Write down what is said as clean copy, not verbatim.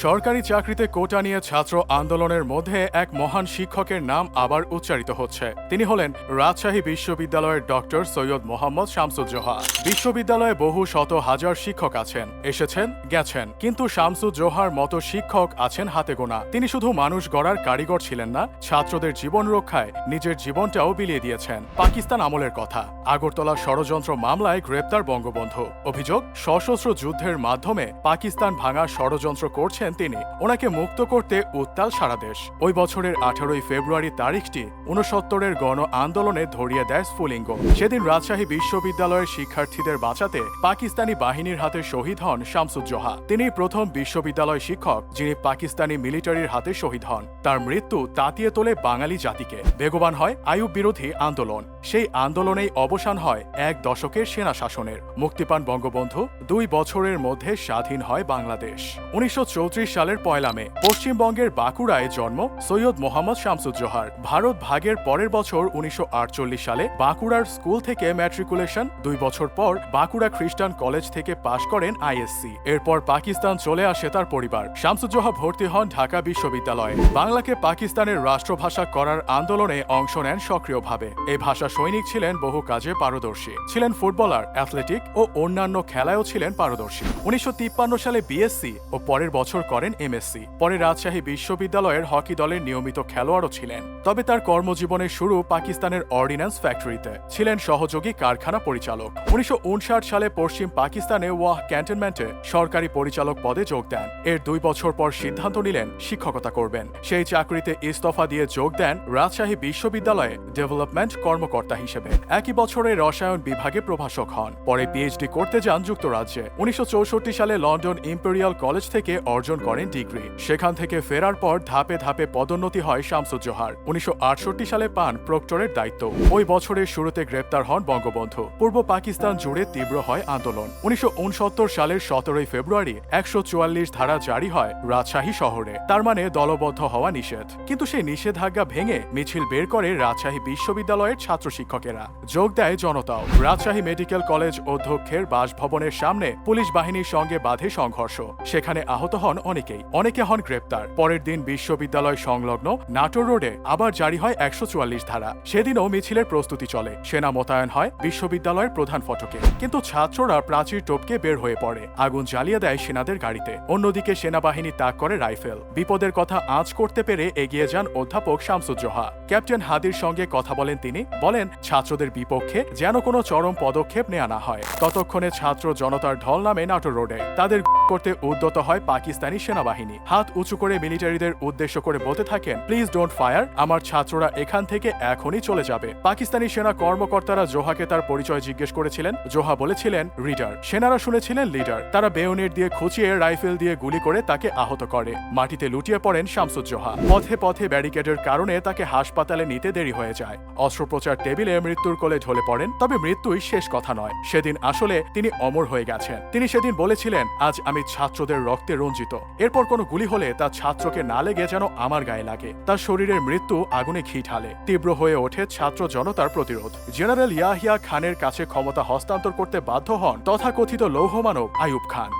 সরকারি চাকরিতে কোটা নিয়ে ছাত্র আন্দোলনের মধ্যে এক মহান শিক্ষকের নাম আবার উচ্চারিত হচ্ছে। তিনি হলেন রাজশাহী বিশ্ববিদ্যালয়ের ডক্টর সৈয়দ মোহাম্মদ শামসুজ্জোহা। বিশ্ববিদ্যালয়ে বহু শত হাজার শিক্ষক আছেন, এসেছেন গেছেন, কিন্তু শামসুজ্জোহার মতো শিক্ষক আছেন হাতে গোনা। তিনি শুধু মানুষ গড়ার কারিগর ছিলেন না, ছাত্রদের জীবন রক্ষায় নিজের জীবনটাও বিলিয়ে দিয়েছেন। পাকিস্তান আমলের কথা, আগরতলা ষড়যন্ত্র মামলায় গ্রেপ্তার বঙ্গবন্ধু। অভিযোগ, সশস্ত্র যুদ্ধের মাধ্যমে পাকিস্তান ভাঙার ষড়যন্ত্র করছেন তিনি। ওনাকে মুক্ত করতে উত্তাল সারা দেশ। ওই বছরের 18 ফেব্রুয়ারি তারিখটি 69-এর গণ আন্দোলনে ধরিয়ে দেয় স্ফুলিঙ্গ। সেদিন রাজশাহী বিশ্ববিদ্যালয়ের শিক্ষার্থীদের বাঁচাতে পাকিস্তানি বাহিনীর হাতে শহীদ হন শামসুজ্জোহা। তিনি প্রথম বিশ্ববিদ্যালয় শিক্ষক যিনি পাকিস্তানি মিলিটারির হাতে শহীদ হন। তার মৃত্যু তাতিয়ে তোলে বাঙালি জাতিকে। বেগবান হয় আইয়ুব বিরোধী আন্দোলন। সেই আন্দোলনেই অবসান হয় এক দশকের সেনা শাসনের। মুক্তি পান বঙ্গবন্ধু। 2 বছরের মধ্যে স্বাধীন হয় বাংলাদেশ। 1934 সালের 1 মে পশ্চিমবঙ্গের বাঁকুড়ায় জন্ম সৈয়দ মোহাম্মদ শামসুজ্জোহার। ভারত ভাগের পরের বছর 1948 সালে বাঁকুড়ার স্কুল থেকে ম্যাট্রিকুলেশন। 2 বছর পর বাঁকুড়া খ্রিস্টান কলেজ থেকে পাশ করেন আইএসসি। এরপর পাকিস্তান চলে আসে তার পরিবার। শামসুজ্জোহা ভর্তি হন ঢাকা বিশ্ববিদ্যালয়ে। বাংলাকে পাকিস্তানের রাষ্ট্রভাষা করার আন্দোলনে অংশ নেন সক্রিয়ভাবে। এই ভাষা সৈনিক ছিলেন, বহু কাজে পারদর্শী ছিলেন, ফুটবলার, অ্যাথলেটিক ও অন্যান্য খেলায়ও ছিলেন পারদর্শী। 1953 সালে বিএসসি ও পরের বছর করেন এমএসসি। পরে রাজশাহী বিশ্ববিদ্যালয়ের হকি দলের নিয়মিত খেলোয়াড়ও ছিলেন। তবে তার কর্মজীবনের শুরু পাকিস্তানের অর্ডিন্যান্স ফ্যাক্টরিতে। ছিলেন সহযোগী কারখানা পরিচালক। 1959 সালে পশ্চিম পাকিস্তানে ওয়াহ ক্যান্টনমেন্টে সরকারি পরিচালক পদে যোগ দেন। এর 2 বছর পর সিদ্ধান্ত নিলেন শিক্ষকতা করবেন। সেই চাকরিতে ইস্তফা দিয়ে যোগ দেন রাজশাহী বিশ্ববিদ্যালয়ে ডেভেলপমেন্ট কর্মকর্তা হিসেবে। একই বছরে রসায়ন বিভাগে প্রভাষক হন। পরে পিএইচডি করতে যান যুক্তরাজ্যে। 1964 সালে লন্ডন ইম্পেরিয়াল কলেজ থেকে অর্জন করেন ডিগ্রি। সেখান থেকে ফেরার পর ধাপে ধাপে পদোন্নতি হয় শামসুজ্জোহার। 1968 সালে পান প্রক্টরের দায়িত্ব। ওই বছরের শুরুতে গ্রেপ্তার হন বঙ্গবন্ধু। পূর্ব পাকিস্তান জুড়ে তীব্র হয় আন্দোলন। 1969 সালের 17 ফেব্রুয়ারি 144 ধারা জারি হয় রাজশাহী শহরে। তার মানে দলবদ্ধ হওয়া নিষেধ। কিন্তু সেই নিষেধাজ্ঞা ভেঙে মিছিল বের করে রাজশাহী বিশ্ববিদ্যালয়ের ছাত্র শিক্ষকেরা। যোগ দেয় জনতাও। রাজশাহী মেডিকেল কলেজ অধ্যক্ষের বাসভবনের সামনে পুলিশ বাহিনীর সঙ্গে বাধে সংঘর্ষ। সেখানে আহত হন অনেকেই, অনেকে হন গ্রেপ্তার। পরের দিন বিশ্ববিদ্যালয় সংলগ্ন নাটোর রোডে আবার জারি হয় 144 ধারা। সেদিনও মিছিলের প্রস্তুতি চলে। সেনা মোতায়েন হয় বিশ্ববিদ্যালয়ের প্রধান ফটকে। কিন্তু ছাত্ররা প্রাচীর টপকে বের হয়ে পড়ে। আগুন জ্বালিয়ে দেয় সেনাদের গাড়িতে। অন্যদিকে সেনাবাহিনী তাক করে রাইফেল। বিপদের কথা আঁচ করতে পেরে এগিয়ে যান অধ্যাপক শামসুজ্জোহা। ক্যাপ্টেন হাদির সঙ্গে কথা বলেন তিনি। বলেন, ছাত্রদের বিপক্ষে যেন কোনো চরম পদক্ষেপ নেওয়া না হয়। ততক্ষণে ছাত্র জনতার ঢল নামে নাটোর রোডে। তাদের করতে উদ্যত হয় পাকিস্তানি সেনাবাহিনী। হাত উঁচু করে মিলিটারিদের উদ্দেশ্য করে বলতে থাকেন, প্লিজ ডোন্ট ফায়ার, আমার ছাত্ররা এখান থেকে এখনই চলে যাবে। পাকিস্তানি সেনা কর্মকর্তারা জোহাকে তার পরিচয় জিজ্ঞেস করেছিলেন। জোহা বলেছিলেন রিডার। সেনারা শুনেছিলেন লিডার। তারা বেয়োনেট দিয়ে খুঁচিয়ে রাইফেল দিয়ে গুলি করে তাকে আহত করে। মাটিতে লুটিয়ে পড়েন শামসুজ্জোহা। পথে পথে ব্যারিকেডের কারণে তাকে হাসপাতালে নিতে দেরি হয়ে যায়। অস্ত্রোপচার টেবিলে মৃত্যুর কোলে ঢলে পড়েন। তবে মৃত্যুই শেষ কথা নয়। সেদিন আসলে তিনি অমর হয়ে গেছেন। তিনি সেদিন বলেছিলেন, আজ আমি ছাত্রদের রক্তে রঞ্জিত। এরপর কোনো গুলি হলে তার ছাত্রকে না লেগে যেন আমার গায়ে লাগে। তার শরীরের মৃত্যু আগুনে ঘি ঢালে। তীব্র হয়ে ওঠে ছাত্র জনতার প্রতিরোধ। জেনারেল ইয়াহিয়া খানের কাছে ক্ষমতা হস্তান্তর করতে বাধ্য হন তথাকথিত লৌহমানব আইয়ুব খান।